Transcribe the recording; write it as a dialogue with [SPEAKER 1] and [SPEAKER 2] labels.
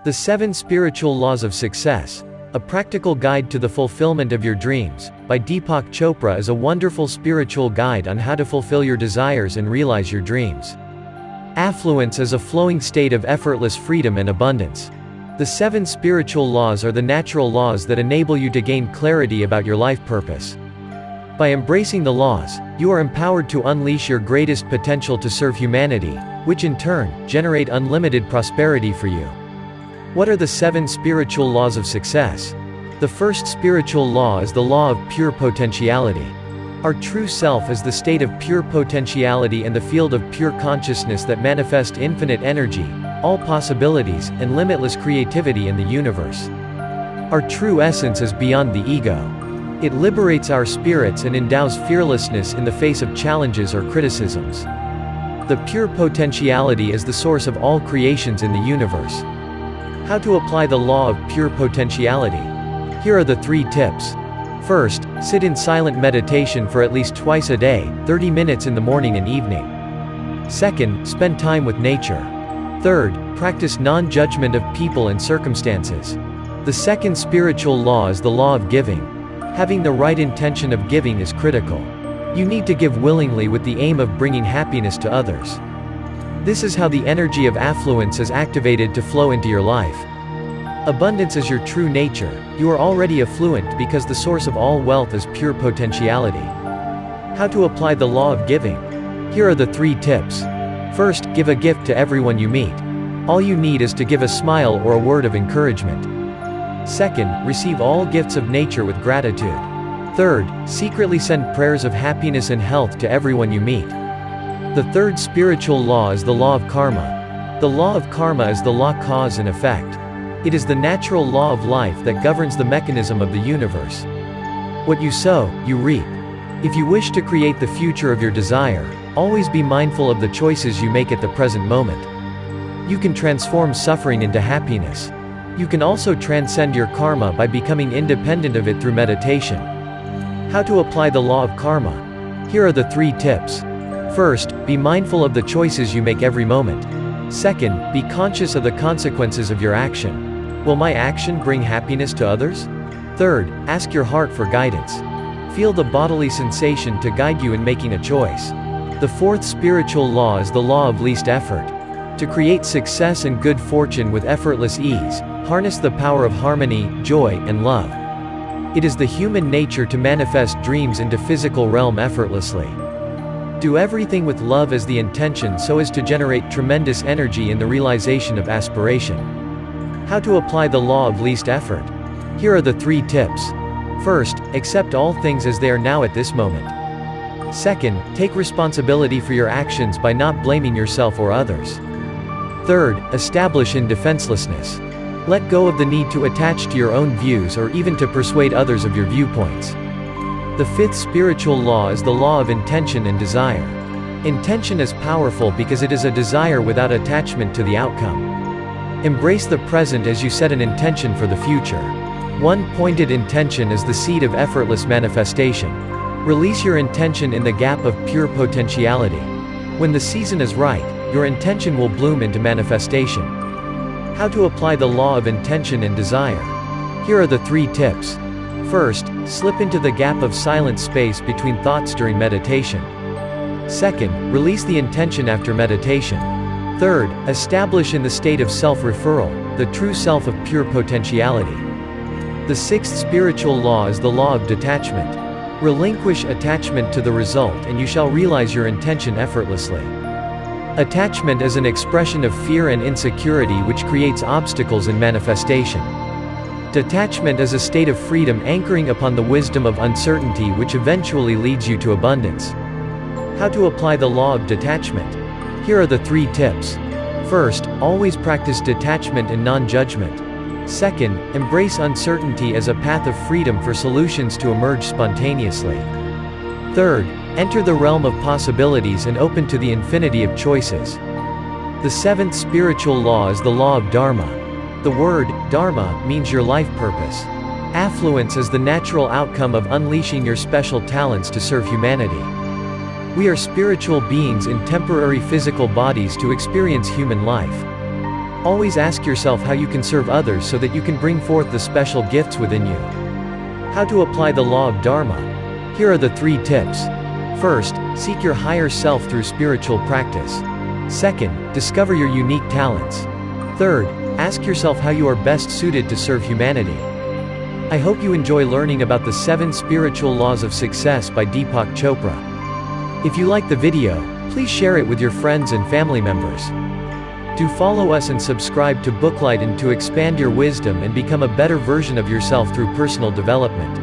[SPEAKER 1] The 7 Spiritual Laws of Success, a practical guide to the fulfillment of your dreams, by Deepak Chopra is a wonderful spiritual guide on how to fulfill your desires and realize your dreams. Affluence is a flowing state of effortless freedom and abundance. The 7 spiritual laws are the natural laws that enable you to gain clarity about your life purpose. By embracing the laws, you are empowered to unleash your greatest potential to serve humanity, which in turn, generate unlimited prosperity for you. What are the 7 spiritual laws of success? The first spiritual law is the law of pure potentiality. Our true self is the state of pure potentiality and the field of pure consciousness that manifest infinite energy, all possibilities, and limitless creativity in the universe. Our true essence is beyond the ego. It liberates our spirits and endows fearlessness in the face of challenges or criticisms. The pure potentiality is the source of all creations in the universe. How to apply the law of pure potentiality? Here are the 3 tips. First, sit in silent meditation for at least twice a day, 30 minutes in the morning and evening. Second, spend time with nature. Third, practice non-judgment of people and circumstances. The second spiritual law is the law of giving. Having the right intention of giving is critical. You need to give willingly with the aim of bringing happiness to others. This is how the energy of affluence is activated to flow into your life. Abundance is your true nature. You are already affluent because the source of all wealth is pure potentiality. How to apply the law of giving? Here are the 3 tips. First, give a gift to everyone you meet. All you need is to give a smile or a word of encouragement. Second, receive all gifts of nature with gratitude. Third, secretly send prayers of happiness and health to everyone you meet. The third spiritual law is the law of karma. The law of karma is the law cause and effect. It is the natural law of life that governs the mechanism of the universe. What you sow, you reap. If you wish to create the future of your desire, always be mindful of the choices you make at the present moment. You can transform suffering into happiness. You can also transcend your karma by becoming independent of it through meditation. How to apply the law of karma? Here are the 3 tips. First, be mindful of the choices you make every moment. Second, be conscious of the consequences of your action. Will my action bring happiness to others? Third, ask your heart for guidance. Feel the bodily sensation to guide you in making a choice. The fourth spiritual law is the law of least effort. To create success and good fortune with effortless ease, harness the power of harmony, joy, and love. It is the human nature to manifest dreams into physical realm effortlessly. Do everything with love as the intention so as to generate tremendous energy in the realization of aspiration. How to apply the law of least effort? Here are the 3 tips. First, accept all things as they are now at this moment. Second, take responsibility for your actions by not blaming yourself or others. Third, establish in defenselessness. Let go of the need to attach to your own views or even to persuade others of your viewpoints. The 5th spiritual law is the law of intention and desire. Intention is powerful because it is a desire without attachment to the outcome. Embrace the present as you set an intention for the future. One pointed intention is the seed of effortless manifestation. Release your intention in the gap of pure potentiality. When the season is right, your intention will bloom into manifestation. How to apply the law of intention and desire? Here are the 3 tips. First, slip into the gap of silent space between thoughts during meditation. Second, release the intention after meditation. Third, establish in the state of self-referral, the true self of pure potentiality. The 6th spiritual law is the law of detachment. Relinquish attachment to the result and you shall realize your intention effortlessly. Attachment is an expression of fear and insecurity which creates obstacles in manifestation. Detachment is a state of freedom anchoring upon the wisdom of uncertainty which eventually leads you to abundance. How to apply the law of detachment? Here are the 3 tips. First, always practice detachment and non-judgment. Second, embrace uncertainty as a path of freedom for solutions to emerge spontaneously. Third, enter the realm of possibilities and open to the infinity of choices. The 7th spiritual law is the law of Dharma. The word, Dharma, means your life purpose. Affluence is the natural outcome of unleashing your special talents to serve humanity. We are spiritual beings in temporary physical bodies to experience human life. Always ask yourself how you can serve others so that you can bring forth the special gifts within you. How to apply the law of Dharma. Here are the 3 tips. First, seek your higher self through spiritual practice. Second, discover your unique talents. Third, ask yourself how you are best suited to serve humanity. I hope you enjoy learning about the 7 spiritual laws of success by Deepak Chopra. If you like the video, please share it with your friends and family members. Do follow us and subscribe to Booklight and to expand your wisdom and become a better version of yourself through personal development.